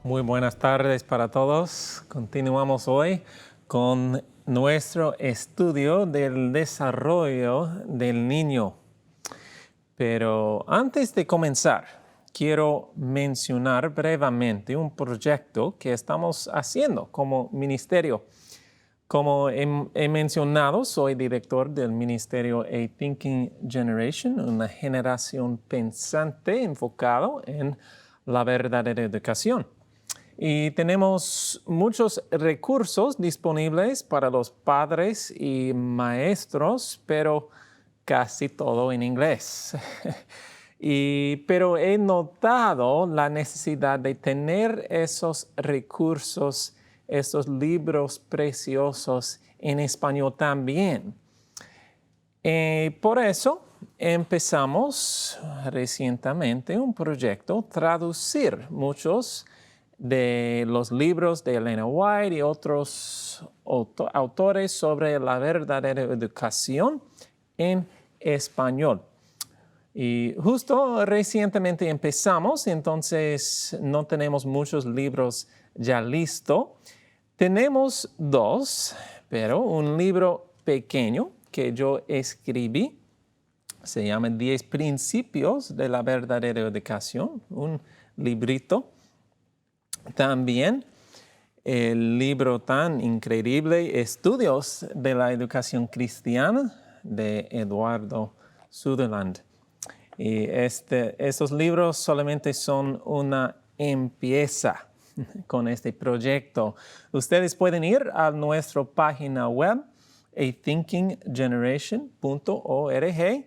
Muy buenas tardes para todos. Continuamos hoy con nuestro estudio del desarrollo del niño. Pero antes de comenzar, quiero mencionar brevemente un proyecto que estamos haciendo como ministerio. Como he mencionado, soy director del ministerio A Thinking Generation, una generación pensante enfocado en la verdadera educación. Y tenemos muchos recursos disponibles para los padres y maestros, pero casi todo en inglés. Pero he notado la necesidad de tener esos recursos, esos libros preciosos en español también. Por eso empezamos recientemente un proyecto traducir muchos de los libros de Elena White y otros autores sobre la verdadera educación en español. Y justo recientemente empezamos, entonces no tenemos muchos libros ya listos. Tenemos dos, pero un libro pequeño que yo escribí, se llama 10 Principios de la Verdadera Educación, un librito. También el libro tan increíble, Estudios de la Educación Cristiana, de Eduardo Sutherland. Y esos libros solamente son una empieza con este proyecto. Ustedes pueden ir a nuestra página web, athinkinggeneration.org,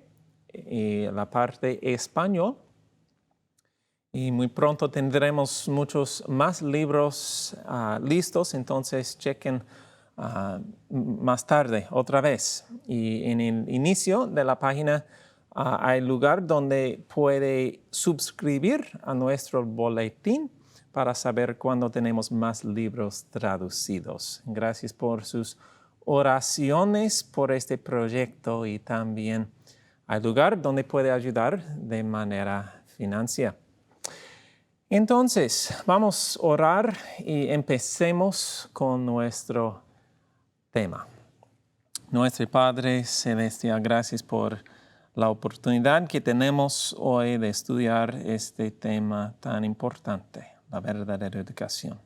y la parte español. Y muy pronto tendremos muchos más libros listos, entonces chequen más tarde otra vez. Y en el inicio de la página hay lugar donde puede suscribir a nuestro boletín para saber cuándo tenemos más libros traducidos. Gracias por sus oraciones por este proyecto y también hay lugar donde puede ayudar de manera financiera. Entonces, vamos a orar y empecemos con nuestro tema. Nuestro Padre Celestial, gracias por la oportunidad que tenemos hoy de estudiar este tema tan importante, la verdadera educación.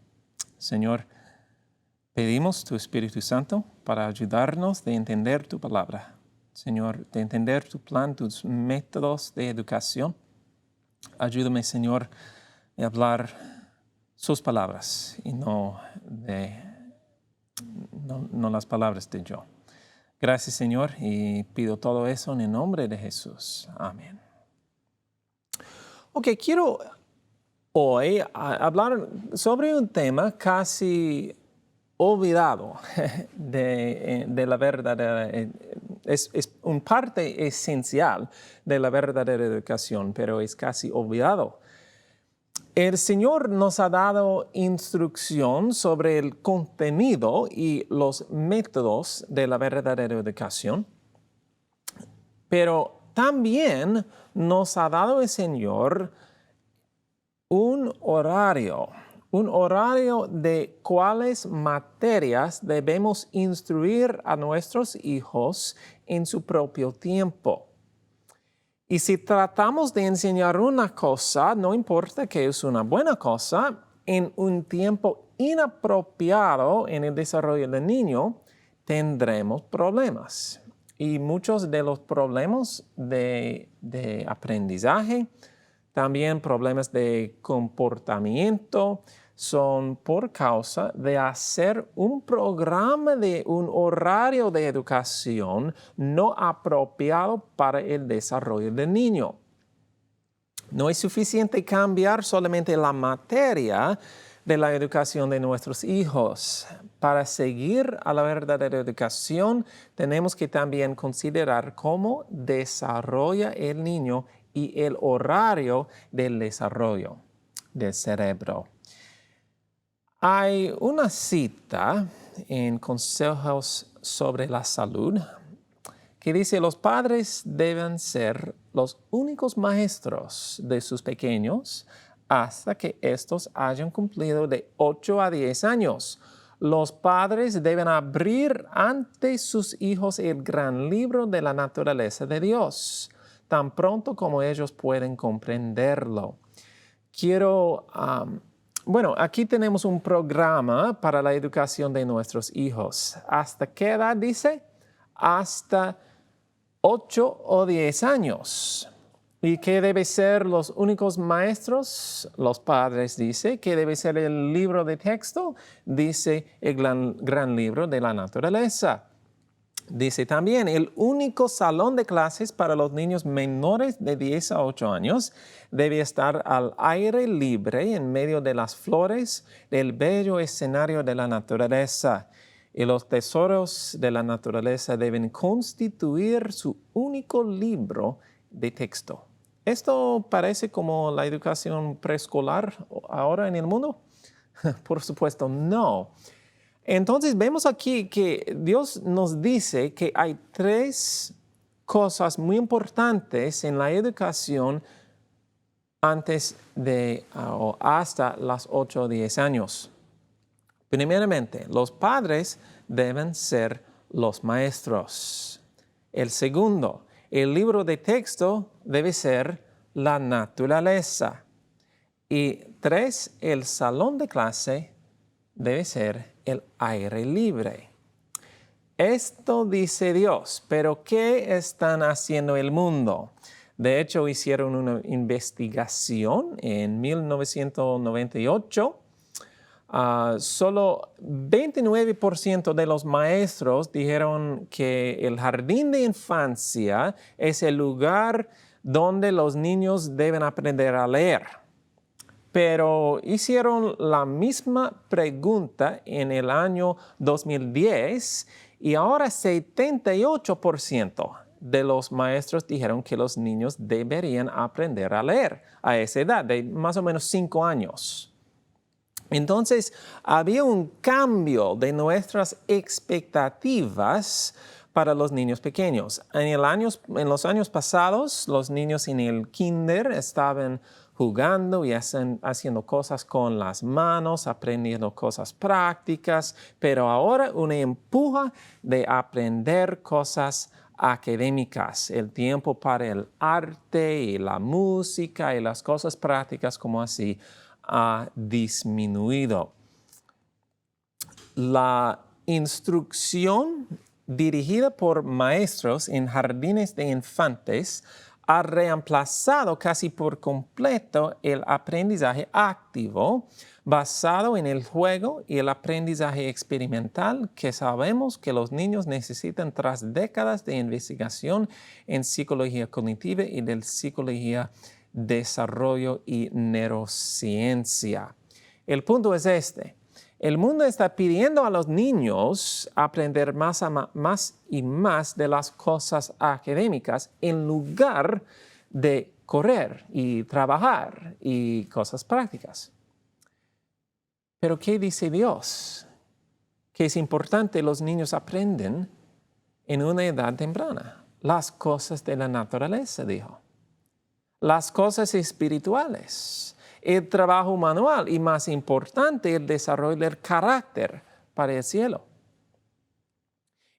Señor, pedimos tu Espíritu Santo para ayudarnos de entender tu palabra. Señor, de entender tu plan, tus métodos de educación. Ayúdame, Señor, de hablar sus palabras y no las palabras de yo. Gracias, Señor, y pido todo eso en el nombre de Jesús. Amén. Ok, quiero hoy hablar sobre un tema casi olvidado de la verdadera, es una parte esencial de la verdadera educación, pero es casi olvidado. El Señor nos ha dado instrucción sobre el contenido y los métodos de la verdadera educación, pero también nos ha dado el Señor un horario de cuáles materias debemos instruir a nuestros hijos en su propio tiempo. Y si tratamos de enseñar una cosa, no importa que es una buena cosa, en un tiempo inapropiado en el desarrollo del niño, tendremos problemas. Y muchos de los problemas de aprendizaje, también problemas de comportamiento, son por causa de hacer un programa de un horario de educación no apropiado para el desarrollo del niño. No es suficiente cambiar solamente la materia de la educación de nuestros hijos. Para seguir a la verdadera educación, tenemos que también considerar cómo desarrolla el niño y el horario del desarrollo del cerebro. Hay una cita en Consejos sobre la Salud que dice: los padres deben ser los únicos maestros de sus pequeños hasta que estos hayan cumplido de 8 a 10 años. Los padres deben abrir ante sus hijos el gran libro de la naturaleza de Dios, tan pronto como ellos pueden comprenderlo. Aquí tenemos un programa para la educación de nuestros hijos. ¿Hasta qué edad dice? Hasta 8 o 10 años. ¿Y qué deben ser los únicos maestros? Los padres, dice. ¿Qué debe ser el libro de texto? Dice el gran libro de la naturaleza. Dice también, el único salón de clases para los niños menores de 10 a 8 años debe estar al aire libre en medio de las flores del bello escenario de la naturaleza. Y los tesoros de la naturaleza deben constituir su único libro de texto. ¿Esto parece como la educación preescolar ahora en el mundo? Por supuesto, no. Entonces vemos aquí que Dios nos dice que hay 3 cosas muy importantes en la educación antes de o hasta las 8 o 10 años. Primeramente, los padres deben ser los maestros. El segundo, el libro de texto debe ser la naturaleza. Y 3, el salón de clase debe ser el aire libre. Esto dice Dios, pero ¿qué están haciendo el mundo? De hecho, hicieron una investigación en 1998. Solo 29% de los maestros dijeron que el jardín de infancia es el lugar donde los niños deben aprender a leer. Pero hicieron la misma pregunta en el año 2010 y ahora 78% de los maestros dijeron que los niños deberían aprender a leer a esa edad, de más o menos 5 años. Entonces, había un cambio de nuestras expectativas para los niños pequeños. En los años pasados, los niños en el kinder estaban jugando y haciendo cosas con las manos, aprendiendo cosas prácticas, pero ahora una empuja de aprender cosas académicas. El tiempo para el arte y la música y las cosas prácticas como así ha disminuido. La instrucción dirigida por maestros en jardines de infantes ha reemplazado casi por completo el aprendizaje activo basado en el juego y el aprendizaje experimental que sabemos que los niños necesitan tras décadas de investigación en psicología cognitiva y de psicología desarrollo y neurociencia. El punto es este. El mundo está pidiendo a los niños aprender más y más de las cosas académicas en lugar de correr y trabajar y cosas prácticas. Pero ¿qué dice Dios? Que es importante los niños aprenden en una edad temprana. Las cosas de la naturaleza, dijo. Las cosas espirituales. El trabajo manual y, más importante, el desarrollo del carácter para el cielo.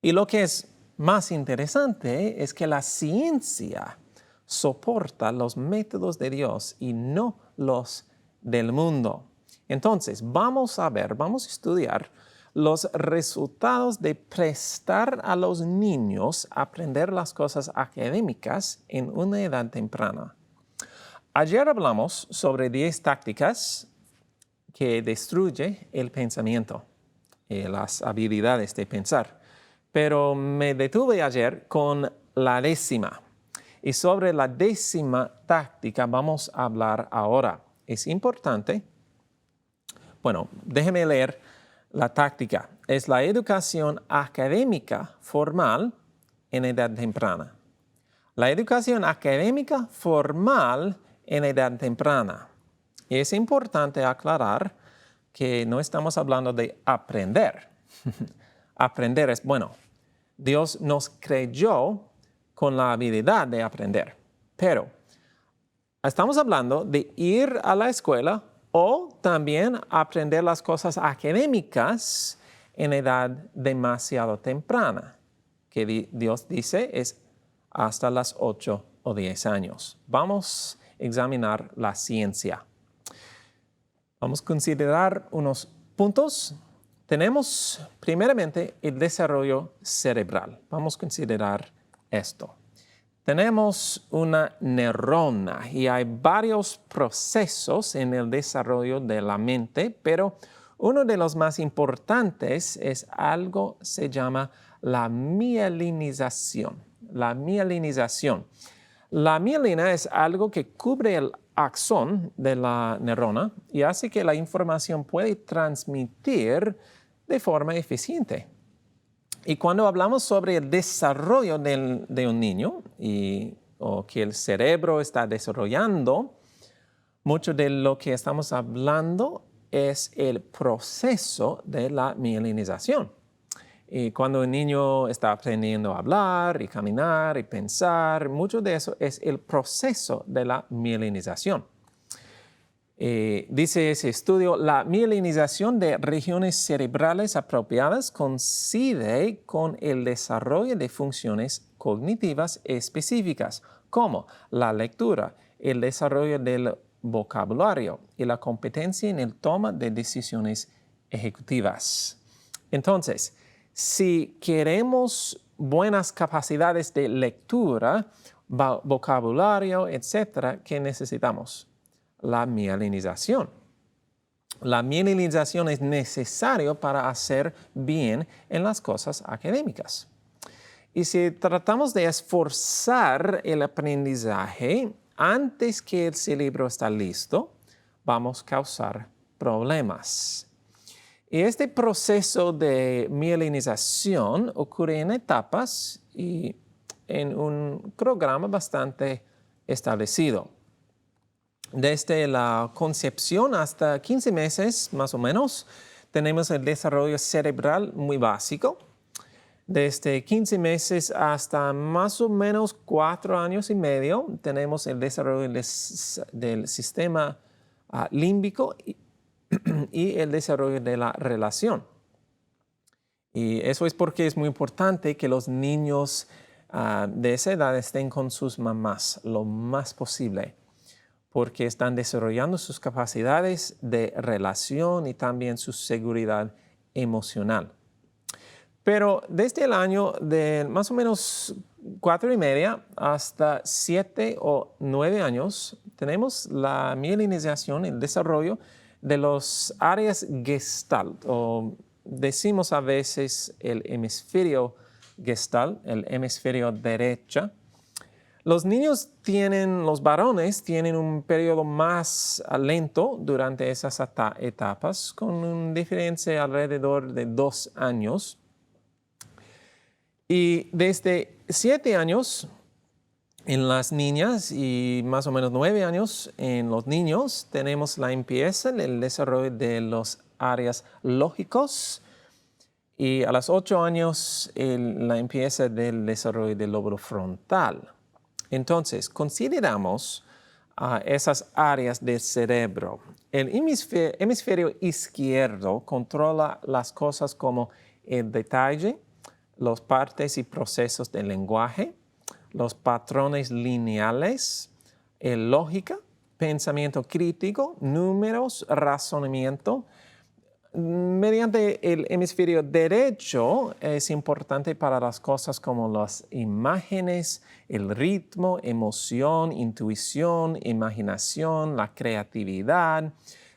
Y lo que es más interesante es que la ciencia soporta los métodos de Dios y no los del mundo. Entonces, vamos a estudiar los resultados de prestar a los niños aprender las cosas académicas en una edad temprana. Ayer hablamos sobre 10 tácticas que destruyen el pensamiento y las habilidades de pensar. Pero me detuve ayer con la 10ª. Y sobre la 10ª táctica vamos a hablar ahora. Es importante. Bueno, déjeme leer la táctica. Es la educación académica formal en edad temprana. La educación académica formal en edad temprana. Es importante aclarar que no estamos hablando de aprender. Aprender es bueno. Dios nos creyó con la habilidad de aprender, pero estamos hablando de ir a la escuela o también aprender las cosas académicas en edad demasiado temprana, que Dios dice es hasta las 8 o 10 años. Vamos a examinar la ciencia. Vamos a considerar unos puntos. Tenemos primeramente el desarrollo cerebral. Vamos a considerar esto. Tenemos una neurona y hay varios procesos en el desarrollo de la mente, pero uno de los más importantes es algo que se llama la mielinización. La mielinización. La mielina es algo que cubre el axón de la neurona y hace que la información pueda transmitir de forma eficiente. Y cuando hablamos sobre el desarrollo de un niño o que el cerebro está desarrollando, mucho de lo que estamos hablando es el proceso de la mielinización. Y cuando el niño está aprendiendo a hablar y caminar y pensar, mucho de eso es el proceso de la mielinización. Dice ese estudio, la mielinización de regiones cerebrales apropiadas coincide con el desarrollo de funciones cognitivas específicas, como la lectura, el desarrollo del vocabulario y la competencia en el toma de decisiones ejecutivas. Entonces, si queremos buenas capacidades de lectura, vocabulario, etc., ¿qué necesitamos? La mielinización. La mielinización es necesaria para hacer bien en las cosas académicas. Y si tratamos de esforzar el aprendizaje antes que el cerebro está listo, vamos a causar problemas. Y este proceso de mielinización ocurre en etapas y en un programa bastante establecido. Desde la concepción hasta 15 meses, más o menos, tenemos el desarrollo cerebral muy básico. Desde 15 meses hasta más o menos 4 años y medio, tenemos el desarrollo del sistema límbico y el desarrollo de la relación. Y eso es porque es muy importante que los niños de esa edad estén con sus mamás lo más posible, porque están desarrollando sus capacidades de relación y también su seguridad emocional. Pero desde el año de más o menos 4 y media hasta 7 o 9 años, tenemos la mielinización, el desarrollo de las áreas Gestalt, o decimos a veces el hemisferio Gestalt, el hemisferio derecha. Los varones tienen un periodo más lento durante esas etapas, con una diferencia alrededor de 2 años. Y desde 7 años en las niñas y más o menos 9 años en los niños, tenemos el desarrollo de las áreas lógicos. Y a los 8 años, la empieza del desarrollo del lóbulo frontal. Entonces, consideramos esas áreas del cerebro. El hemisferio izquierdo controla las cosas como el detalle, las partes y procesos del lenguaje, los patrones lineales, lógica, pensamiento crítico, números, razonamiento. Mediante el hemisferio derecho es importante para las cosas como las imágenes, el ritmo, emoción, intuición, imaginación, la creatividad,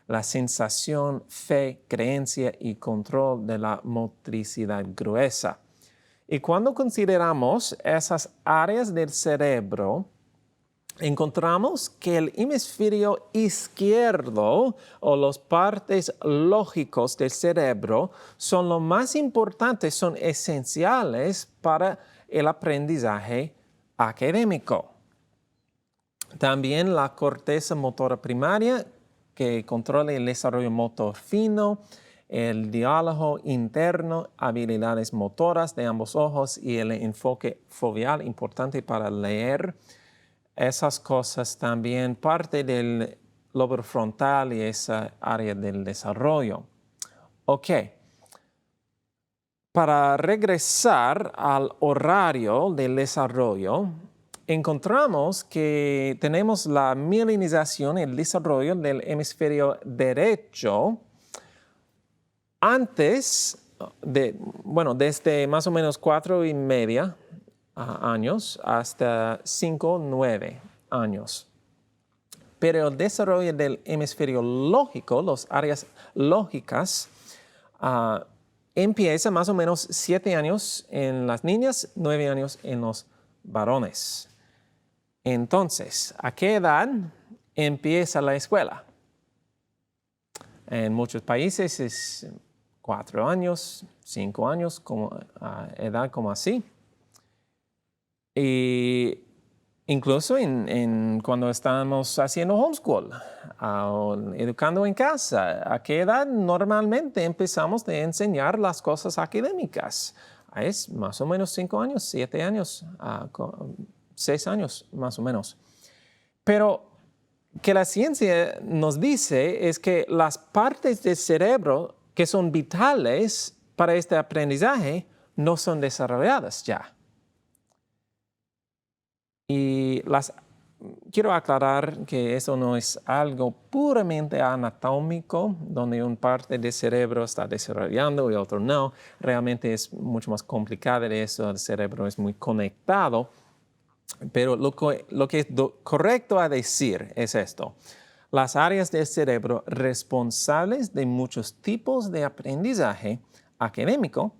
la sensación, fe, creencia y control de la motricidad gruesa. Y cuando consideramos esas áreas del cerebro, encontramos que el hemisferio izquierdo o las partes lógicas del cerebro son lo más importante, son esenciales para el aprendizaje académico. También la corteza motora primaria, que controla el desarrollo motor fino, el diálogo interno, habilidades motoras de ambos ojos y el enfoque foveal importante para leer. esas cosas también parte del lobo frontal y esa área del desarrollo. Ok. Para regresar al horario del desarrollo, encontramos que tenemos la mielinización, el desarrollo del hemisferio derecho antes desde más o menos 4.5 años hasta 5-9 años. Pero el desarrollo del hemisferio lógico, las áreas lógicas, empieza más o menos 7 años en las niñas, 9 años en los varones. Entonces, ¿a qué edad empieza la escuela? En muchos países es 4 años, 5 años, edad como así. Y incluso cuando estamos haciendo homeschool, educando en casa, ¿a qué edad normalmente empezamos a enseñar las cosas académicas? Es más o menos 5 años, 7 años, 6 años más o menos. Pero que la ciencia nos dice es que las partes del cerebro que son vitales para este aprendizaje no son desarrolladas ya. Y quiero aclarar que eso no es algo puramente anatómico, donde una parte del cerebro está desarrollando y otro no. Realmente es mucho más complicado de eso. El cerebro es muy conectado. Pero lo que es correcto a decir es esto. Las áreas del cerebro responsables de muchos tipos de aprendizaje académico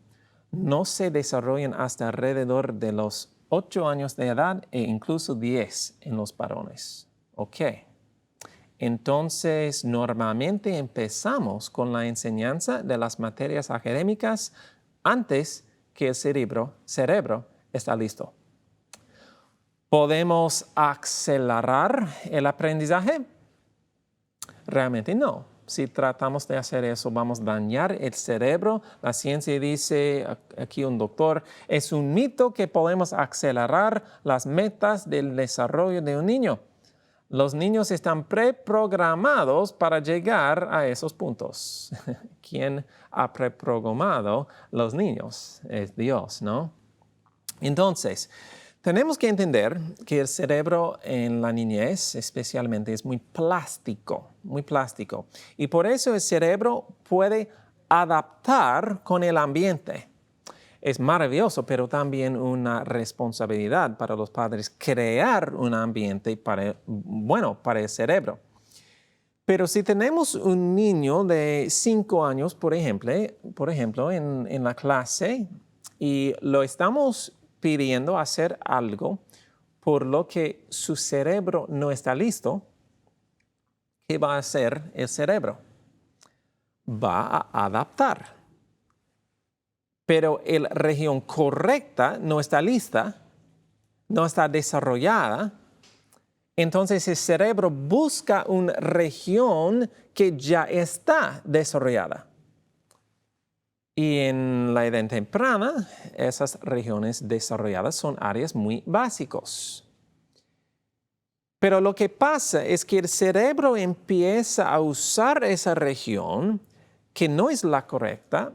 no se desarrollan hasta alrededor de los 8 años de edad e incluso 10 en los varones. Ok. Entonces, normalmente empezamos con la enseñanza de las materias académicas antes que el cerebro está listo. ¿Podemos acelerar el aprendizaje? Realmente no. Si tratamos de hacer eso, vamos a dañar el cerebro. La ciencia dice, aquí un doctor, es un mito que podemos acelerar las metas del desarrollo de un niño. Los niños están preprogramados para llegar a esos puntos. ¿Quién ha preprogramado los niños? Es Dios, ¿no? Entonces, tenemos que entender que el cerebro en la niñez especialmente es muy plástico. Y por eso el cerebro puede adaptar con el ambiente. Es maravilloso, pero también una responsabilidad para los padres crear un ambiente para el cerebro. Pero si tenemos un niño de 5 años, por ejemplo, en la clase y lo estamos pidiendo hacer algo por lo que su cerebro no está listo, ¿qué va a hacer el cerebro? Va a adaptar. Pero la región correcta no está lista, no está desarrollada. Entonces el cerebro busca una región que ya está desarrollada. Y en la edad temprana, esas regiones desarrolladas son áreas muy básicas. Pero lo que pasa es que el cerebro empieza a usar esa región que no es la correcta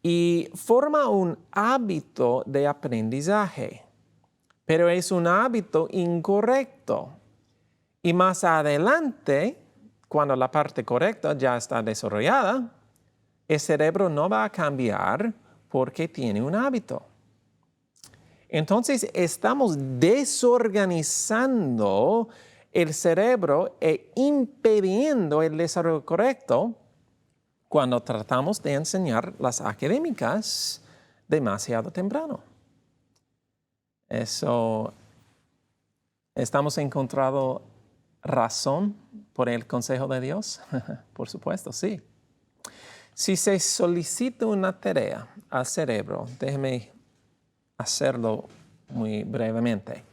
y forma un hábito de aprendizaje. Pero es un hábito incorrecto. Y más adelante, cuando la parte correcta ya está desarrollada, el cerebro no va a cambiar porque tiene un hábito. Entonces, estamos desorganizando el cerebro e impidiendo el desarrollo correcto cuando tratamos de enseñar las académicas demasiado temprano. Eso, ¿estamos encontrando razón por el consejo de Dios? Por supuesto, sí. Si se solicita una tarea al cerebro, déjeme hacerlo muy brevemente.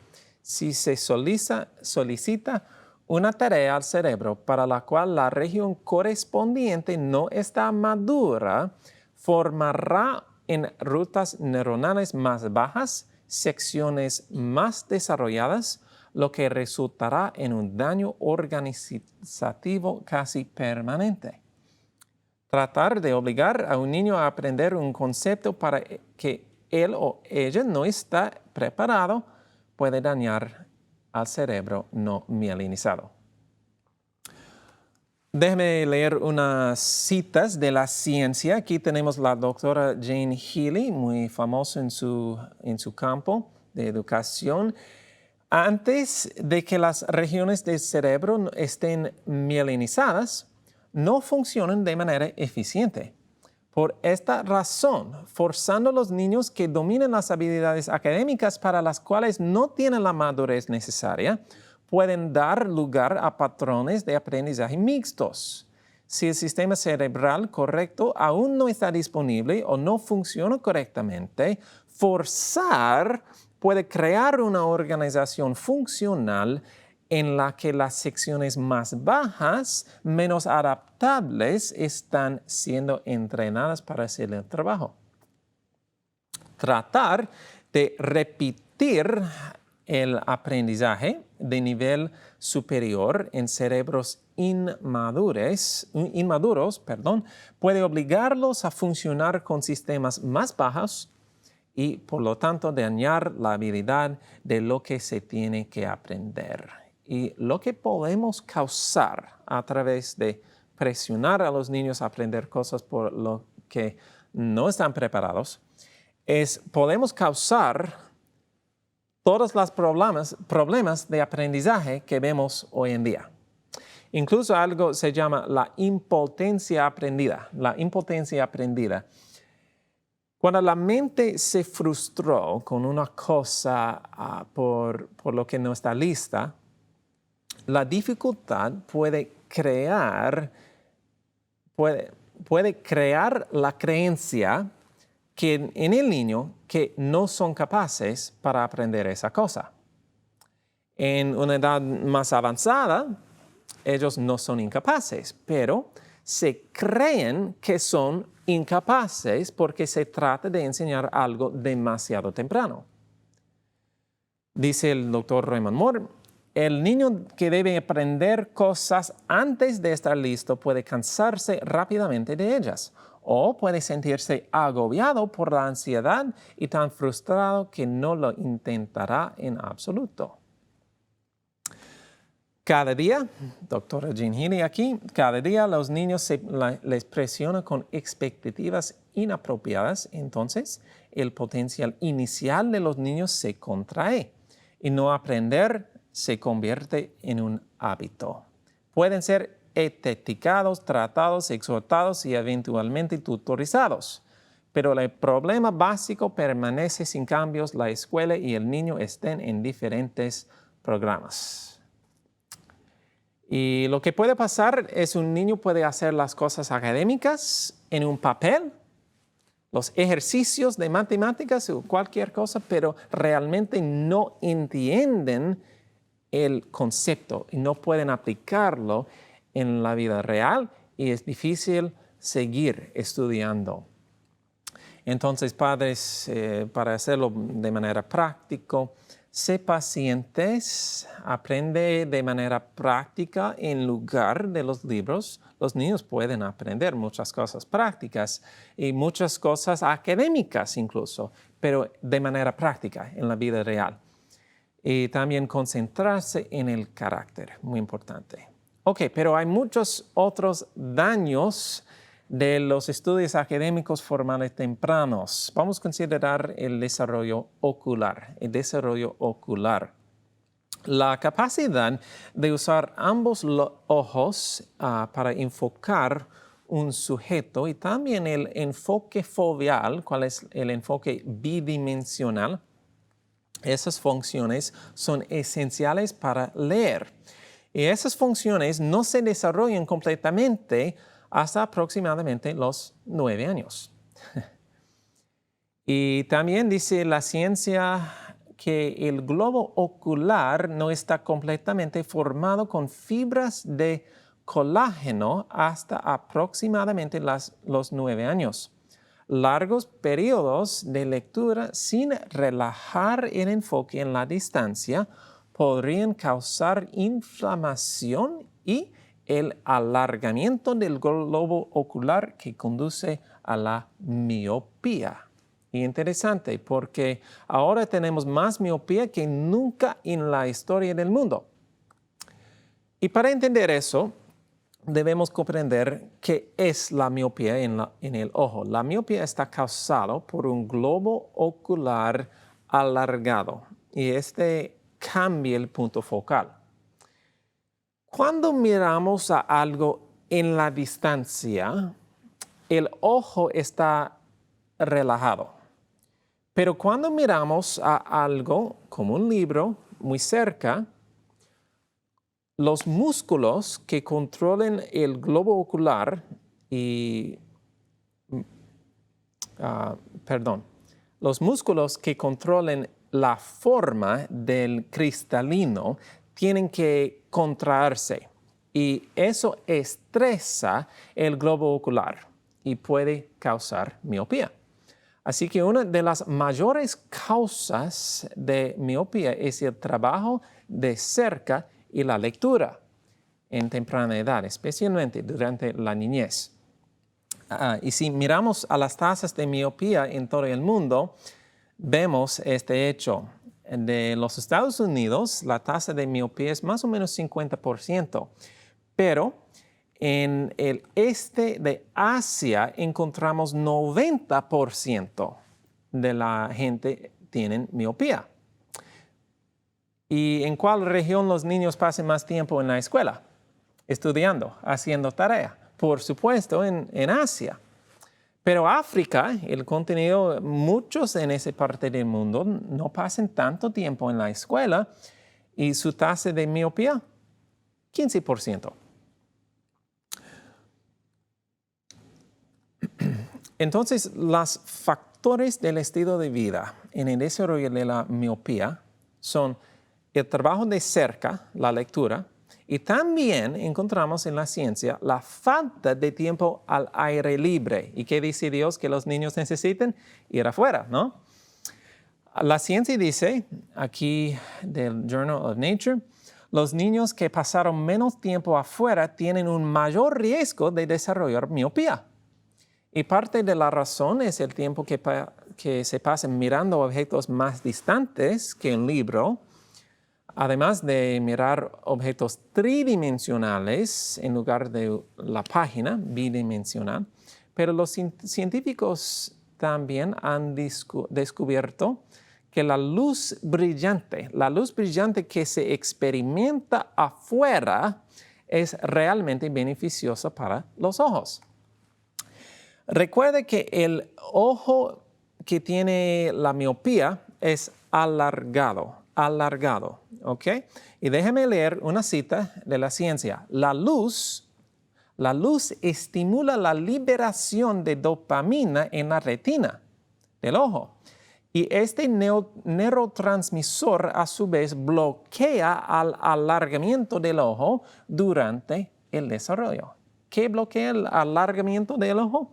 Si se solicita una tarea al cerebro para la cual la región correspondiente no está madura, formará en rutas neuronales más bajas secciones más desarrolladas lo que resultará en un daño organizativo casi permanente. Tratar de obligar a un niño a aprender un concepto para que él o ella no está preparado puede dañar al cerebro no mielinizado. Déjeme leer unas citas de la ciencia. Aquí tenemos la doctora Jane Healy, muy famosa en su campo de educación. Antes de que las regiones del cerebro estén mielinizadas, no funcionan de manera eficiente. Por esta razón, forzando a los niños que dominen las habilidades académicas para las cuales no tienen la madurez necesaria, pueden dar lugar a patrones de aprendizaje mixtos. Si el sistema cerebral correcto aún no está disponible o no funciona correctamente, forzar puede crear una organización funcional en la que las secciones más bajas, menos adaptables, están siendo entrenadas para hacer el trabajo. Tratar de repetir el aprendizaje de nivel superior en cerebros inmaduros, puede obligarlos a funcionar con sistemas más bajos y, por lo tanto, dañar la habilidad de lo que se tiene que aprender. Y lo que podemos causar a través de presionar a los niños a aprender cosas por lo que no están preparados podemos causar todos los problemas de aprendizaje que vemos hoy en día. Incluso algo se llama la impotencia aprendida. La impotencia aprendida. Cuando la mente se frustró con una cosa por lo que no está lista, la dificultad puede crear la creencia que en el niño que no son capaces para aprender esa cosa. En una edad más avanzada, ellos no son incapaces, pero se creen que son incapaces porque se trata de enseñar algo demasiado temprano. Dice el doctor Raymond Moore, el niño que debe aprender cosas antes de estar listo puede cansarse rápidamente de ellas o puede sentirse agobiado por la ansiedad y tan frustrado que no lo intentará en absoluto. Cada día, doctora Jean Healy aquí, cada día los niños les presionan con expectativas inapropiadas, entonces el potencial inicial de los niños se contrae y no aprender se convierte en un hábito. Pueden ser etiquetados, tratados, exhortados y eventualmente tutorizados. Pero el problema básico permanece sin cambios. La escuela y el niño estén en diferentes programas. Y lo que puede pasar es un niño puede hacer las cosas académicas en un papel, los ejercicios de matemáticas o cualquier cosa, pero realmente no entienden el concepto y no pueden aplicarlo en la vida real y es difícil seguir estudiando. Entonces, padres, para hacerlo de manera práctica, sé pacientes, aprende de manera práctica en lugar de los libros. Los niños pueden aprender muchas cosas prácticas y muchas cosas académicas incluso, pero de manera práctica en la vida real. Y también concentrarse en el carácter, muy importante. Ok, pero hay muchos otros daños de los estudios académicos formales tempranos. Vamos a considerar el desarrollo ocular. La capacidad de usar ambos ojos para enfocar un sujeto y también el enfoque foveal, ¿cuál es el enfoque bidimensional? Esas funciones son esenciales para leer. Y esas funciones no se desarrollan completamente hasta aproximadamente los 9 años. Y también dice la ciencia que el globo ocular no está completamente formado con fibras de colágeno hasta aproximadamente los 9 años. Largos periodos de lectura sin relajar el enfoque en la distancia podrían causar inflamación y el alargamiento del globo ocular que conduce a la miopía. Y interesante porque ahora tenemos más miopía que nunca en la historia del mundo. Y para entender eso, debemos comprender qué es la miopía en el ojo. La miopía está causada por un globo ocular alargado y este cambia el punto focal. Cuando miramos a algo en la distancia, el ojo está relajado. Pero cuando miramos a algo como un libro muy cerca, los músculos que controlan el globo ocular los músculos que controlan la forma del cristalino tienen que contraerse y eso estresa el globo ocular y puede causar miopía. Así que una de las mayores causas de miopía es el trabajo de cerca y la lectura en temprana edad, especialmente durante la niñez. Y si miramos a las tasas de miopía en todo el mundo, vemos este hecho. De los Estados Unidos, la tasa de miopía es más o menos 50%, pero en el este de Asia encontramos 90% de la gente tienen miopía. ¿Y en cuál región los niños pasan más tiempo en la escuela? Estudiando, haciendo tarea. Por supuesto, en Asia. Pero África, el continente, muchos en esa parte del mundo no pasan tanto tiempo en la escuela y su tasa de miopía, 15%. Entonces, los factores del estilo de vida en el desarrollo de la miopía son el trabajo de cerca, la lectura, y también encontramos en la ciencia la falta de tiempo al aire libre. ¿Y qué dice Dios que los niños necesiten? Ir afuera, ¿no? La ciencia dice, aquí del Journal of Nature, los niños que pasaron menos tiempo afuera tienen un mayor riesgo de desarrollar miopía. Y parte de la razón es el tiempo que se pasa mirando objetos más distantes que un libro, además de mirar objetos tridimensionales en lugar de la página bidimensional. Pero los científicos también han descubierto que la luz brillante que se experimenta afuera es realmente beneficiosa para los ojos. Recuerde que el ojo que tiene la miopía es alargado, ¿ok? Y déjeme leer una cita de la ciencia. La luz estimula la liberación de dopamina en la retina del ojo. Y este neurotransmisor a su vez bloquea al alargamiento del ojo durante el desarrollo. ¿Qué bloquea el alargamiento del ojo?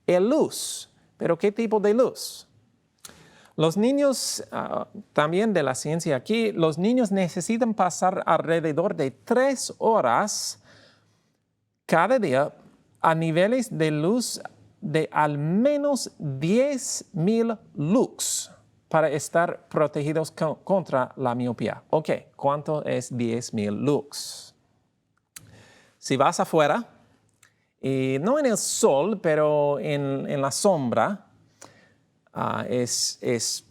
El luz. ¿Pero qué tipo de luz? Los niños, también de la ciencia aquí, los niños necesitan pasar alrededor de 3 horas cada día a niveles de luz de al menos 10,000 lux para estar protegidos contra la miopía. Ok, ¿cuánto es 10,000 lux? Si vas afuera, y no en el sol, pero en la sombra, es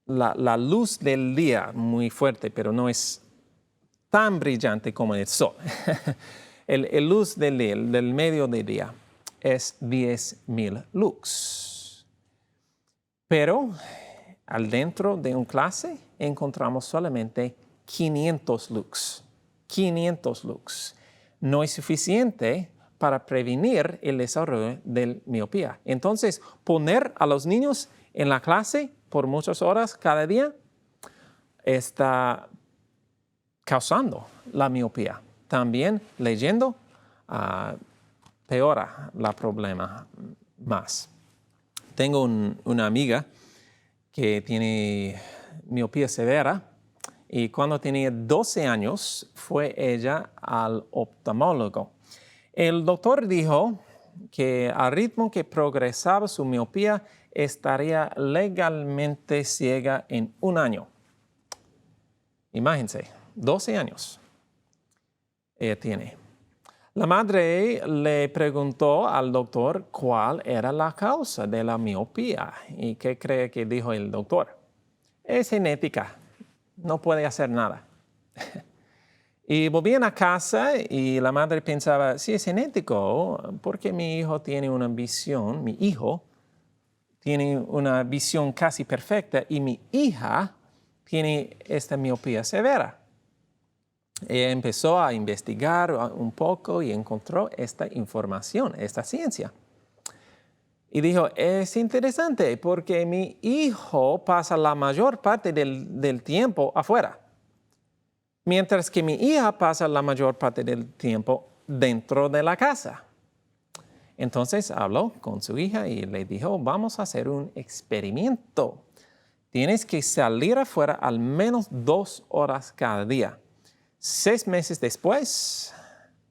la luz del día muy fuerte, pero no es tan brillante como el sol. el luz del día, del mediodía, es 10,000 lux. Pero al dentro de una clase encontramos solamente 500 lux. 500 lux. No es suficiente para prevenir el desarrollo de miopía. Entonces, poner a los niños en la clase por muchas horas cada día está causando la miopía. También leyendo peora el problema más. Tengo una amiga que tiene miopía severa y cuando tenía 12 años fue ella al oftalmólogo. El doctor dijo que al ritmo que progresaba su miopía estaría legalmente ciega en un año. Imagínense, 12 años ella tiene. La madre le preguntó al doctor cuál era la causa de la miopía. ¿Y qué cree que dijo el doctor? Es genética, no puede hacer nada. Y volvían a casa y la madre pensaba, si es genético, porque mi hijo tiene una visión, mi hijo tiene una visión casi perfecta y mi hija tiene esta miopía severa. Ella empezó a investigar un poco y encontró esta información, esta ciencia. Y dijo, es interesante porque mi hijo pasa la mayor parte del tiempo afuera, mientras que mi hija pasa la mayor parte del tiempo dentro de la casa. Entonces habló con su hija y le dijo, vamos a hacer un experimento. Tienes que salir afuera al menos 2 horas cada día. 6 meses después,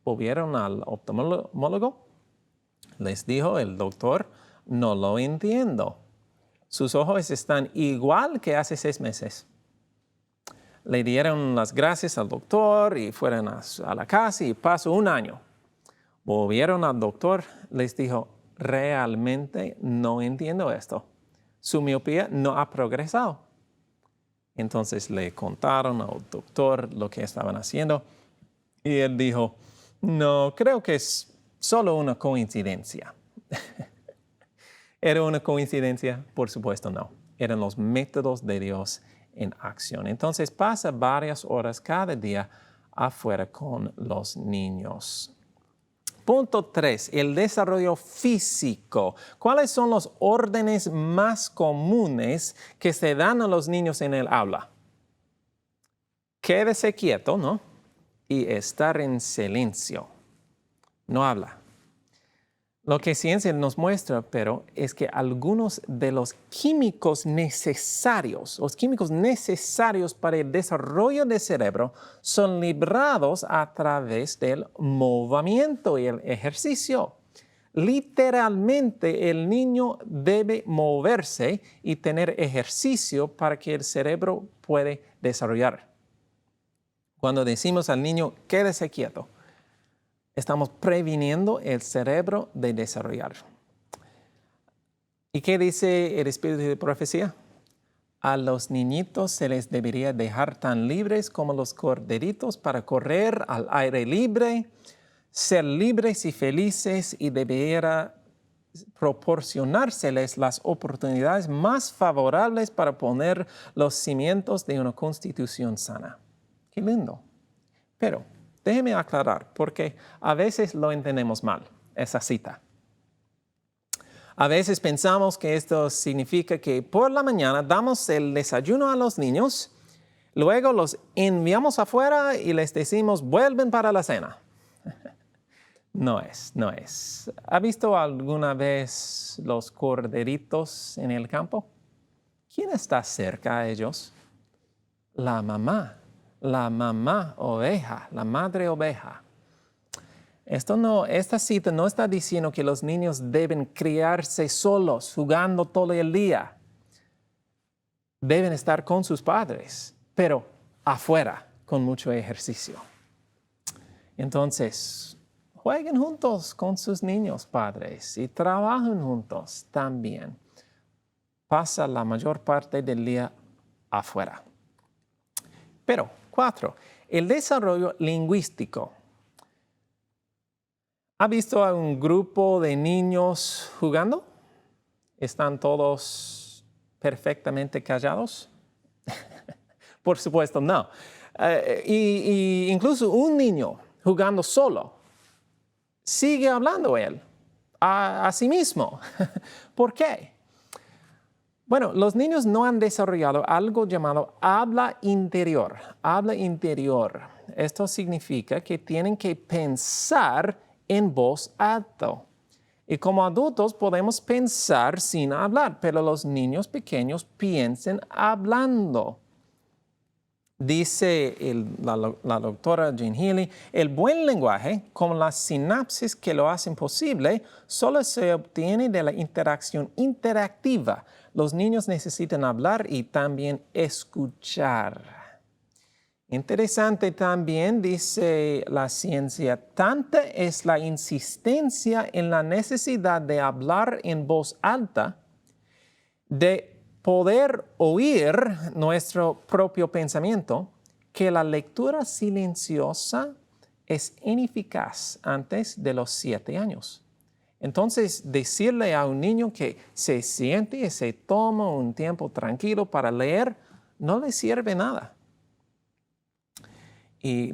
volvieron al oftalmólogo. Les dijo el doctor, no lo entiendo. Sus ojos están igual que hace 6 meses. Le dieron las gracias al doctor y fueron a la casa y pasó un año. Volvieron al doctor, les dijo, realmente no entiendo esto. Su miopía no ha progresado. Entonces le contaron al doctor lo que estaban haciendo y él dijo, no, creo que es solo una coincidencia. ¿Era una coincidencia? Por supuesto no. Eran los métodos de Dios en acción. Entonces pasa varias horas cada día afuera con los niños. Punto 3, el desarrollo físico. ¿Cuáles son los órdenes más comunes que se dan a los niños en el aula? Quédese quieto, ¿no? Y estar en silencio. No habla. Lo que ciencia nos muestra, pero, es que algunos de los químicos necesarios, para el desarrollo del cerebro, son librados a través del movimiento y el ejercicio. Literalmente, el niño debe moverse y tener ejercicio para que el cerebro pueda desarrollar. Cuando decimos al niño, quédese quieto, estamos previniendo el cerebro de desarrollar. ¿Y qué dice el espíritu de profecía? A los niñitos se les debería dejar tan libres como los corderitos para correr al aire libre, ser libres y felices, y debiera proporcionárseles las oportunidades más favorables para poner los cimientos de una constitución sana. Qué lindo. Pero déjeme aclarar, porque a veces lo entendemos mal, esa cita. A veces pensamos que esto significa que por la mañana damos el desayuno a los niños, luego los enviamos afuera y les decimos, vuelven para la cena. No es. ¿Ha visto alguna vez los corderitos en el campo? ¿Quién está cerca a ellos? La mamá oveja, la madre oveja. Esta cita no está diciendo que los niños deben criarse solos, jugando todo el día. Deben estar con sus padres, pero afuera, con mucho ejercicio. Entonces, jueguen juntos con sus niños, padres, y trabajen juntos también. Pasa la mayor parte del día afuera. Pero 4, el desarrollo lingüístico. ¿Ha visto a un grupo de niños jugando? ¿Están todos perfectamente callados? Por supuesto, no. Y incluso un niño jugando solo, sigue hablando él a sí mismo. ¿Por qué? Bueno, los niños no han desarrollado algo llamado habla interior. Habla interior. Esto significa que tienen que pensar en voz alta. Y como adultos podemos pensar sin hablar, pero los niños pequeños piensan hablando. Dice la doctora Jean Healy, el buen lenguaje, como las sinapsis que lo hacen posible, solo se obtiene de la interacción interactiva. Los niños necesitan hablar y también escuchar. Interesante también, dice la ciencia, tanta es la insistencia en la necesidad de hablar en voz alta, de poder oír nuestro propio pensamiento, que la lectura silenciosa es ineficaz antes de los 7 años. Entonces, decirle a un niño que se siente y se toma un tiempo tranquilo para leer, no le sirve nada. Y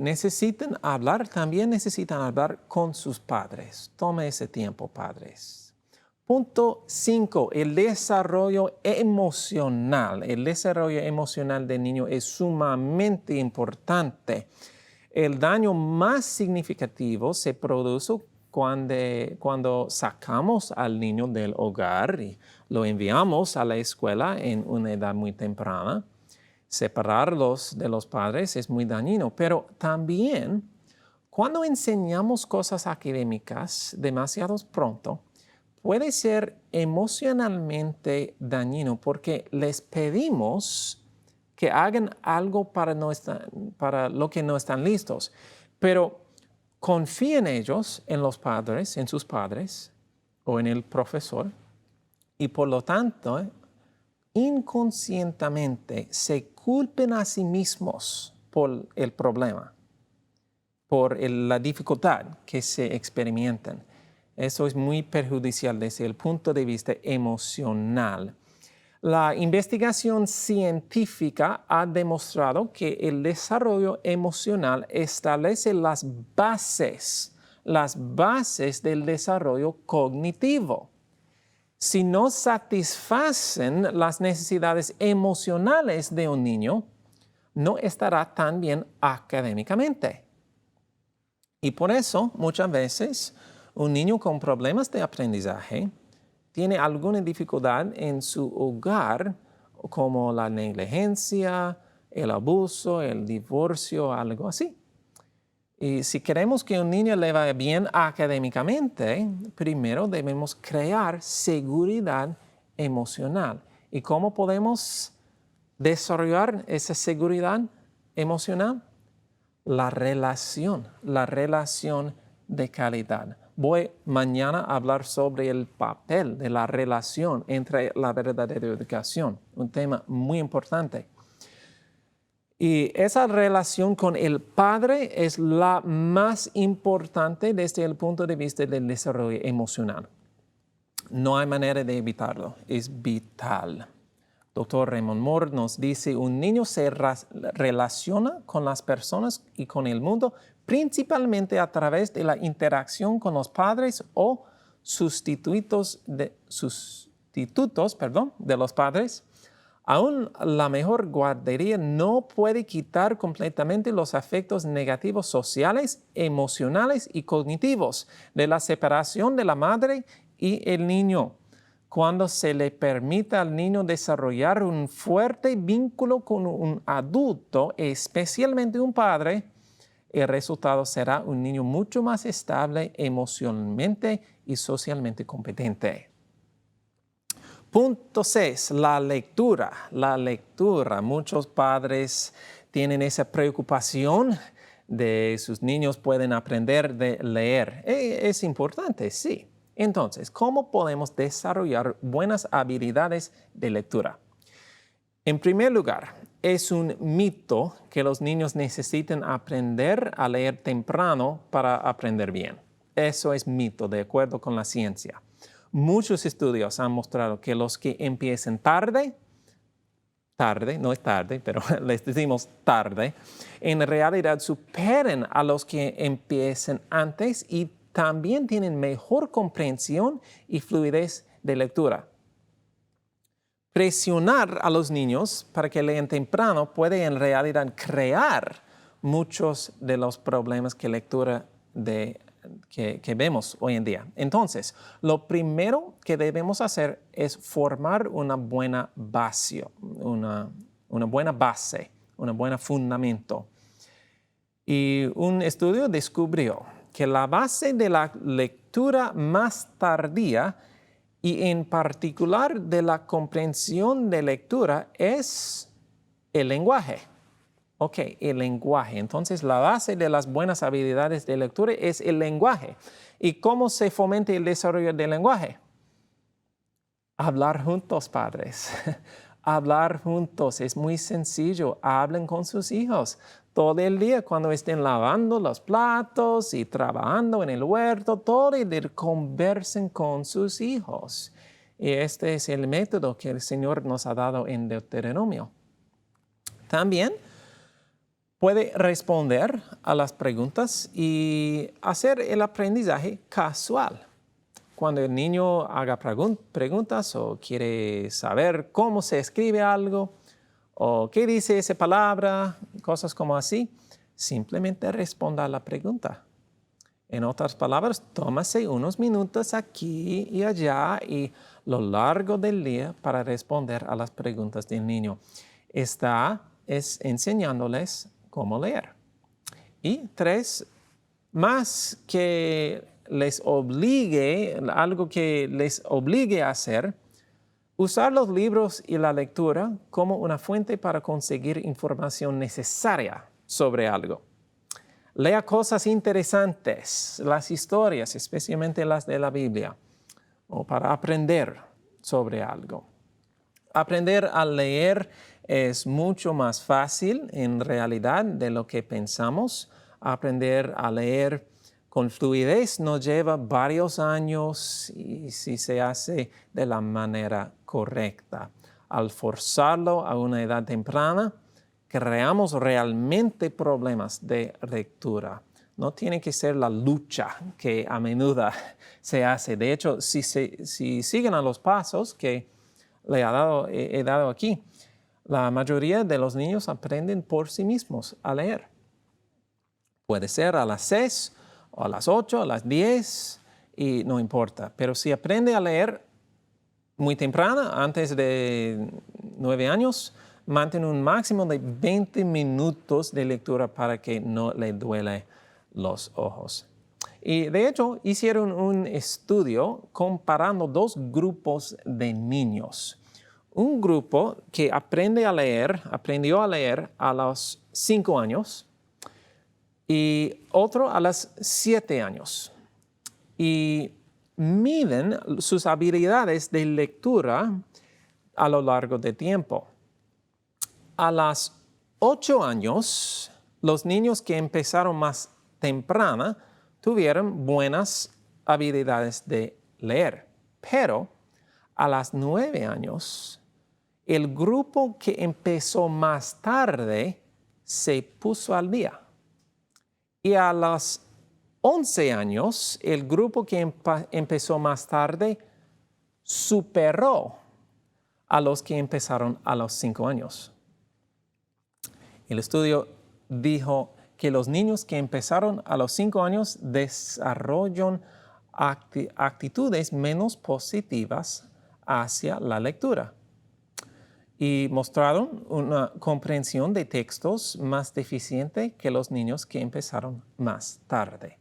también necesitan hablar con sus padres. Tome ese tiempo, padres. Punto 5, el desarrollo emocional. El desarrollo emocional del niño es sumamente importante. El daño más significativo se produce cuando sacamos al niño del hogar y lo enviamos a la escuela en una edad muy temprana. Separarlos de los padres es muy dañino, pero también cuando enseñamos cosas académicas demasiado pronto, puede ser emocionalmente dañino porque les pedimos que hagan algo para lo que no están listos. Pero confía en ellos, en los padres, en sus padres o en el profesor, y por lo tanto, inconscientemente se culpen a sí mismos por el problema, por la dificultad que se experimentan. Eso es muy perjudicial desde el punto de vista emocional. La investigación científica ha demostrado que el desarrollo emocional establece las bases del desarrollo cognitivo. Si no satisfacen las necesidades emocionales de un niño, no estará tan bien académicamente. Y por eso, muchas veces, un niño con problemas de aprendizaje tiene alguna dificultad en su hogar, como la negligencia, el abuso, el divorcio, algo así. Y si queremos que un niño le vaya bien académicamente, primero debemos crear seguridad emocional. ¿Y cómo podemos desarrollar esa seguridad emocional? La relación de calidad. Voy mañana a hablar sobre el papel de la relación entre la verdadera educación, un tema muy importante. Y esa relación con el padre es la más importante desde el punto de vista del desarrollo emocional. No hay manera de evitarlo, es vital. Dr. Raymond Moore nos dice, un niño se relaciona con las personas y con el mundo principalmente a través de la interacción con los padres o sustitutos de los padres. Aún la mejor guardería no puede quitar completamente los efectos negativos sociales, emocionales y cognitivos de la separación de la madre y el niño. Cuando se le permita al niño desarrollar un fuerte vínculo con un adulto, especialmente un padre, el resultado será un niño mucho más estable emocionalmente y socialmente competente. Punto 6, la lectura. La lectura. Muchos padres tienen esa preocupación de sus niños pueden aprender de leer. Es importante, sí. Entonces, ¿cómo podemos desarrollar buenas habilidades de lectura? En primer lugar, es un mito que los niños necesiten aprender a leer temprano para aprender bien. Eso es mito, de acuerdo con la ciencia. Muchos estudios han mostrado que los que empiecen tarde, no es tarde, pero les decimos tarde, en realidad superen a los que empiecen antes y también tienen mejor comprensión y fluidez de lectura. Presionar a los niños para que lean temprano puede en realidad crear muchos de los problemas que vemos hoy en día. Entonces, lo primero que debemos hacer es formar una buena base, un buen fundamento. Y un estudio descubrió que la base de la lectura más tardía y en particular de la comprensión de lectura es el lenguaje. Ok, el lenguaje. Entonces, la base de las buenas habilidades de lectura es el lenguaje. ¿Y cómo se fomenta el desarrollo del lenguaje? Hablar juntos, padres. Hablar juntos es muy sencillo. Hablen con sus hijos todo el día cuando estén lavando los platos y trabajando en el huerto. Todo el día conversen con sus hijos. Y este es el método que el Señor nos ha dado en Deuteronomio. También puede responder a las preguntas y hacer el aprendizaje casual. Cuando el niño haga preguntas o quiere saber cómo se escribe algo o qué dice esa palabra, cosas como así, simplemente responda a la pregunta. En otras palabras, tómase unos minutos aquí y allá y lo largo del día para responder a las preguntas del niño. Está enseñándoles cómo leer. Y 3, más que les obligue, algo que les obligue a hacer, usar los libros y la lectura como una fuente para conseguir información necesaria sobre algo. Lea cosas interesantes, las historias, especialmente las de la Biblia, o para aprender sobre algo. Aprender a leer es mucho más fácil en realidad de lo que pensamos. Aprender a leer con fluidez nos lleva varios años y si se hace de la manera correcta. Al forzarlo a una edad temprana, creamos realmente problemas de lectura. No tiene que ser la lucha que a menudo se hace. De hecho, si siguen a los pasos que he dado aquí, la mayoría de los niños aprenden por sí mismos a leer. Puede ser a las 6, o a las 8, a las 10, y no importa. Pero si aprende a leer muy temprano, antes de 9 años, mantén un máximo de 20 minutos de lectura para que no le duele los ojos. Y de hecho, hicieron un estudio comparando 2 grupos de niños. Un grupo que aprendió a leer a los 5 años y otro a los 7 años. Y miden sus habilidades de lectura a lo largo del tiempo. A los 8 años, los niños que empezaron más temprano tuvieron buenas habilidades de leer. Pero a los 9 años, el grupo que empezó más tarde se puso al día. Y a los 11 años, el grupo que empezó más tarde superó a los que empezaron a los 5 años. El estudio dijo que los niños que empezaron a los 5 años desarrollan actitudes menos positivas hacia la lectura y mostraron una comprensión de textos más deficiente que los niños que empezaron más tarde.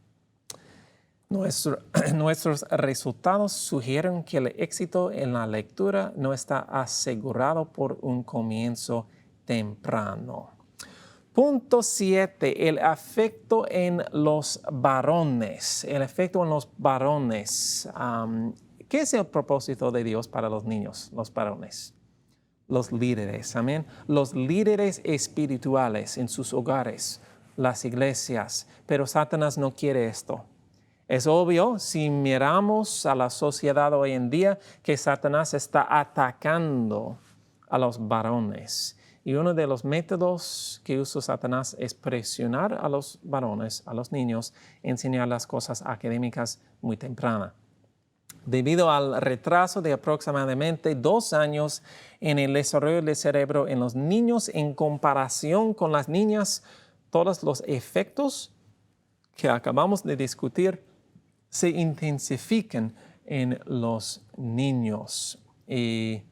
Nuestros resultados sugieren que el éxito en la lectura no está asegurado por un comienzo temprano. Punto 7, el afecto en los varones. El afecto en los varones. ¿Qué es el propósito de Dios para los niños, los varones? Los líderes, amén. Los líderes espirituales en sus hogares, las iglesias. Pero Satanás no quiere esto. Es obvio si miramos a la sociedad hoy en día que Satanás está atacando a los varones. Y uno de los métodos que usa Satanás es presionar a los varones, a los niños, enseñar las cosas académicas muy temprana. Debido al retraso de aproximadamente 2 años en el desarrollo del cerebro en los niños en comparación con las niñas, todos los efectos que acabamos de discutir se intensifican en los niños. Y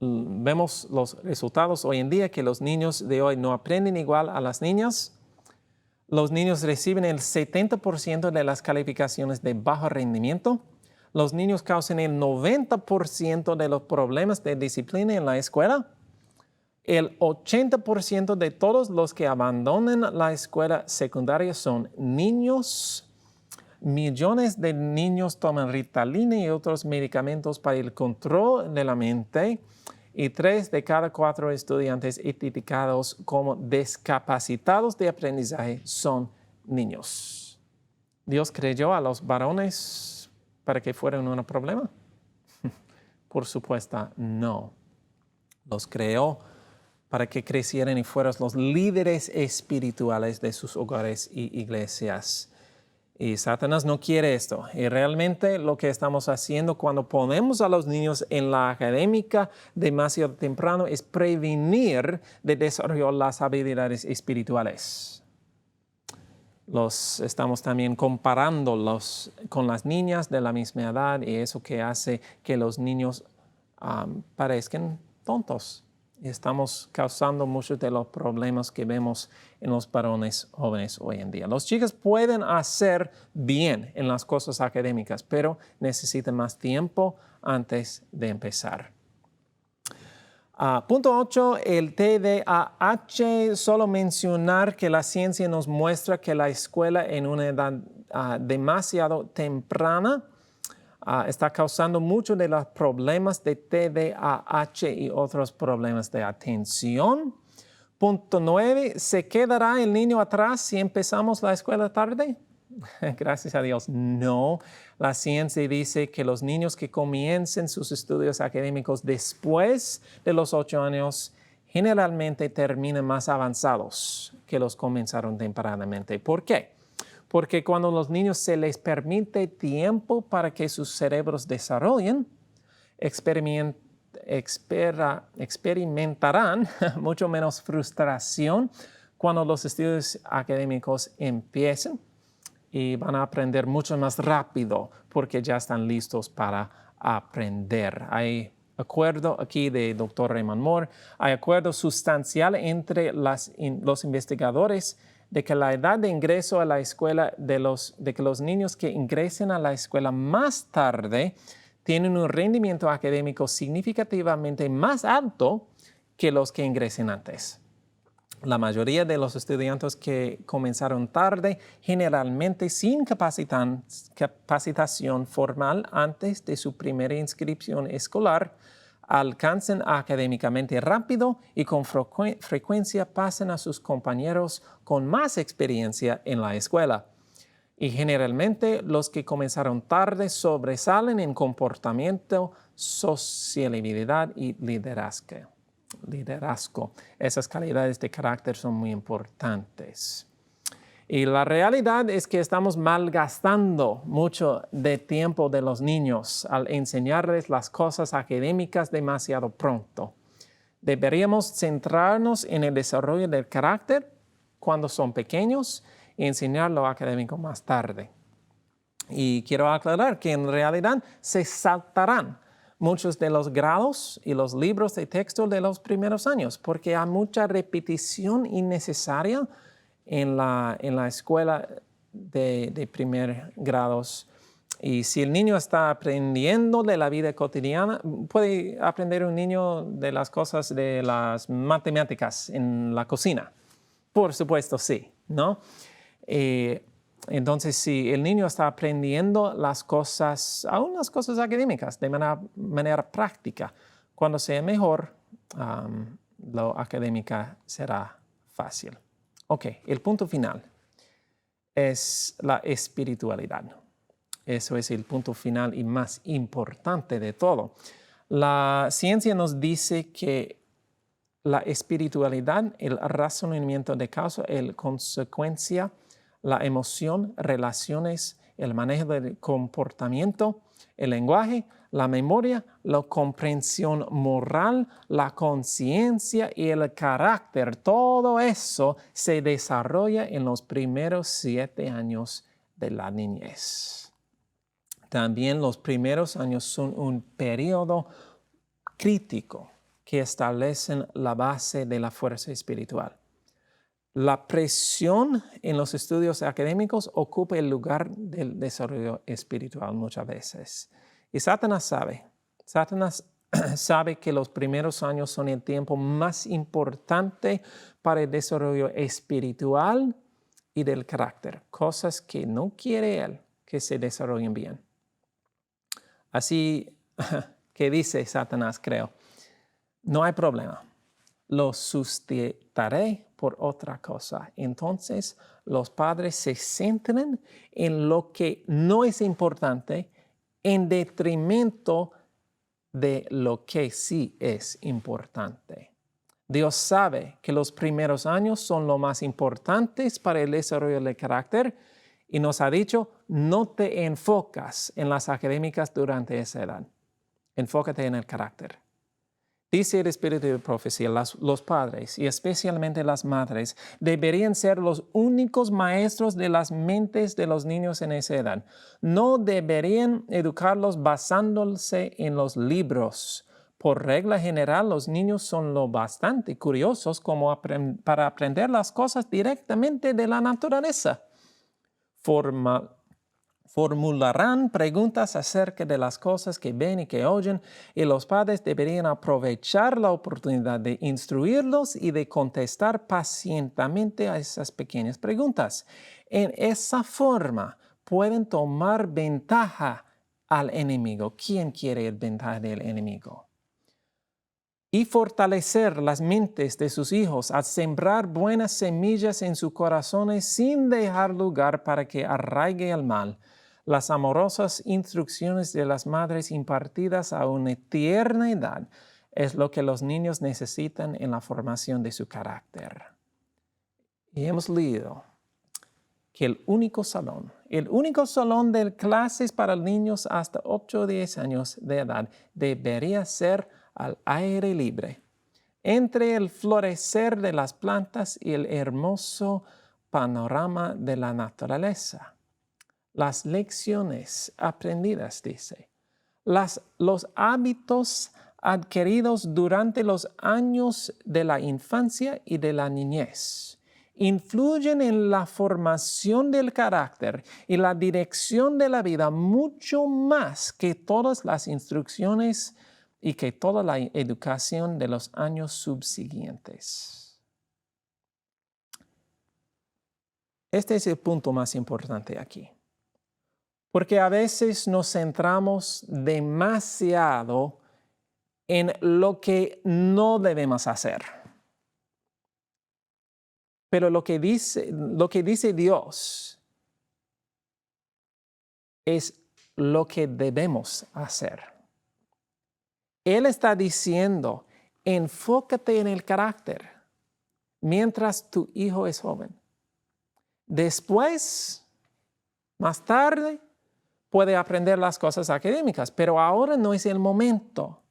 vemos los resultados hoy en día que los niños de hoy no aprenden igual a las niñas. Los niños reciben el 70% de las calificaciones de bajo rendimiento. Los niños causan el 90% de los problemas de disciplina en la escuela. El 80% de todos los que abandonan la escuela secundaria son niños. Millones de niños toman Ritalina y otros medicamentos para el control de la mente. Y 3 de cada 4 estudiantes etiquetados como discapacitados de aprendizaje son niños. ¿Dios creyó a los varones para que fueran un problema? Por supuesto, no. Los creó para que crecieran y fueran los líderes espirituales de sus hogares y iglesias. Y Satanás no quiere esto. Y realmente lo que estamos haciendo cuando ponemos a los niños en la académica demasiado temprano es prevenir de desarrollar las habilidades espirituales. Los estamos también comparándolos con las niñas de la misma edad y eso que hace que los niños parezcan tontos. Y estamos causando muchos de los problemas que vemos en los varones jóvenes hoy en día. Los chicos pueden hacer bien en las cosas académicas, pero necesitan más tiempo antes de empezar. Punto 8, el TDAH. Solo mencionar que la ciencia nos muestra que la escuela en una edad demasiado temprana está causando muchos de los problemas de TDAH y otros problemas de atención. Punto 9, ¿se quedará el niño atrás si empezamos la escuela tarde? Gracias a Dios, no. La ciencia dice que los niños que comiencen sus estudios académicos después de los 8 años generalmente terminan más avanzados que los comenzaron tempranamente. ¿Por qué? Porque cuando a los niños se les permite tiempo para que sus cerebros desarrollen, experimentarán mucho menos frustración cuando los estudios académicos empiecen y van a aprender mucho más rápido porque ya están listos para aprender. Hay acuerdo aquí de Dr. Raymond Moore, hay acuerdo sustancial entre los investigadores de que la edad de ingreso a la escuela de que los niños que ingresen a la escuela más tarde tienen un rendimiento académico significativamente más alto que los que ingresen antes. La mayoría de los estudiantes que comenzaron tarde, generalmente sin capacitación formal antes de su primera inscripción escolar, alcanzan académicamente rápido y con frecuencia pasan a sus compañeros con más experiencia en la escuela. Y generalmente los que comenzaron tarde sobresalen en comportamiento, sociabilidad y liderazgo. Esas calidades de carácter son muy importantes. Y la realidad es que estamos malgastando mucho de tiempo de los niños al enseñarles las cosas académicas demasiado pronto. Deberíamos centrarnos en el desarrollo del carácter cuando son pequeños y enseñar lo académico más tarde. Y quiero aclarar que en realidad se saltarán muchos de los grados y los libros de texto de los primeros años porque hay mucha repetición innecesaria en la escuela de primer grados. Y si el niño está aprendiendo de la vida cotidiana, puede aprender un niño de las cosas de las matemáticas en la cocina. Por supuesto, sí, ¿no? Entonces, si el niño está aprendiendo las cosas, aún las cosas académicas, de manera práctica, cuando sea mejor, lo académica será fácil. Ok, el punto final es la espiritualidad. Eso es el punto final y más importante de todo. La ciencia nos dice que la espiritualidad, el razonamiento de causa, la consecuencia, la emoción, relaciones, el manejo del comportamiento, el lenguaje, la memoria, la comprensión moral, la conciencia y el carácter, todo eso se desarrolla en los primeros 7 años de la niñez. También los primeros años son un periodo crítico que establecen la base de la fuerza espiritual. La presión en los estudios académicos ocupa el lugar del desarrollo espiritual muchas veces. Y Satanás sabe que los primeros años son el tiempo más importante para el desarrollo espiritual y del carácter, cosas que no quiere él que se desarrollen bien. Así que dice Satanás, creo, no hay problema, lo sustituiré por otra cosa. Entonces los padres se centran en lo que no es importante en detrimento de lo que sí es importante. Dios sabe que los primeros años son lo más importantes para el desarrollo del carácter y nos ha dicho, no te enfocas en las académicas durante esa edad. Enfócate en el carácter. Dice el Espíritu de Profecía, los padres y especialmente las madres deberían ser los únicos maestros de las mentes de los niños en esa edad. No deberían educarlos basándose en los libros. Por regla general, los niños son lo bastante curiosos como para aprender las cosas directamente de la naturaleza. Formularán preguntas acerca de las cosas que ven y que oyen, y los padres deberían aprovechar la oportunidad de instruirlos y de contestar pacientemente a esas pequeñas preguntas. En esa forma pueden tomar ventaja al enemigo. ¿Quién quiere el ventaja del enemigo? Y fortalecer las mentes de sus hijos al sembrar buenas semillas en sus corazones sin dejar lugar para que arraigue el mal. Las amorosas instrucciones de las madres impartidas a una tierna edad es lo que los niños necesitan en la formación de su carácter. Y hemos leído que el único salón de clases para niños hasta 8 o 10 años de edad debería ser al aire libre, entre el florecer de las plantas y el hermoso panorama de la naturaleza. Las lecciones aprendidas, dice, los hábitos adquiridos durante los años de la infancia y de la niñez influyen en la formación del carácter y la dirección de la vida mucho más que todas las instrucciones y que toda la educación de los años subsiguientes. Este es el punto más importante aquí. Porque a veces nos centramos demasiado en lo que no debemos hacer. Pero lo que dice Dios es lo que debemos hacer. Él está diciendo, enfócate en el carácter mientras tu hijo es joven. Después, más tarde, puede aprender las cosas académicas, pero ahora no es el momento.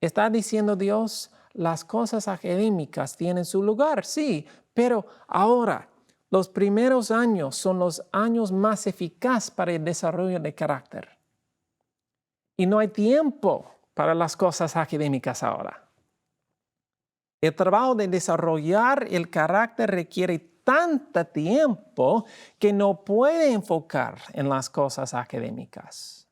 Está diciendo Dios, las cosas académicas tienen su lugar, sí, pero ahora, los primeros años son los años más eficaces para el desarrollo de carácter. Y no hay tiempo para las cosas académicas ahora. El trabajo de desarrollar el carácter requiere tanto tiempo que no puede enfocar en las cosas académicas.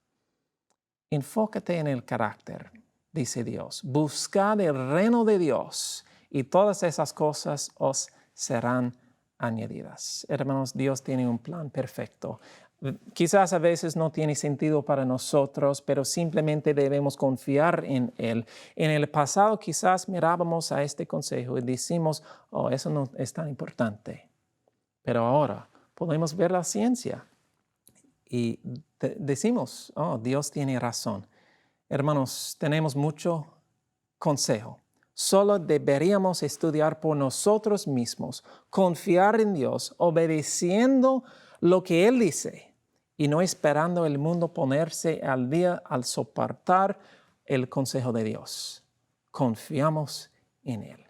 Enfócate en el carácter, dice Dios. Buscad el reino de Dios y todas esas cosas os serán añadidas. Hermanos, Dios tiene un plan perfecto. Quizás a veces no tiene sentido para nosotros, pero simplemente debemos confiar en Él. En el pasado quizás mirábamos a este consejo y decimos, oh, eso no es tan importante. Pero ahora podemos ver la ciencia y decimos, oh, Dios tiene razón. Hermanos, tenemos mucho consejo. Solo deberíamos estudiar por nosotros mismos, confiar en Dios, obedeciendo lo que Él dice y no esperando el mundo ponerse al día al soportar el consejo de Dios. Confiamos en Él.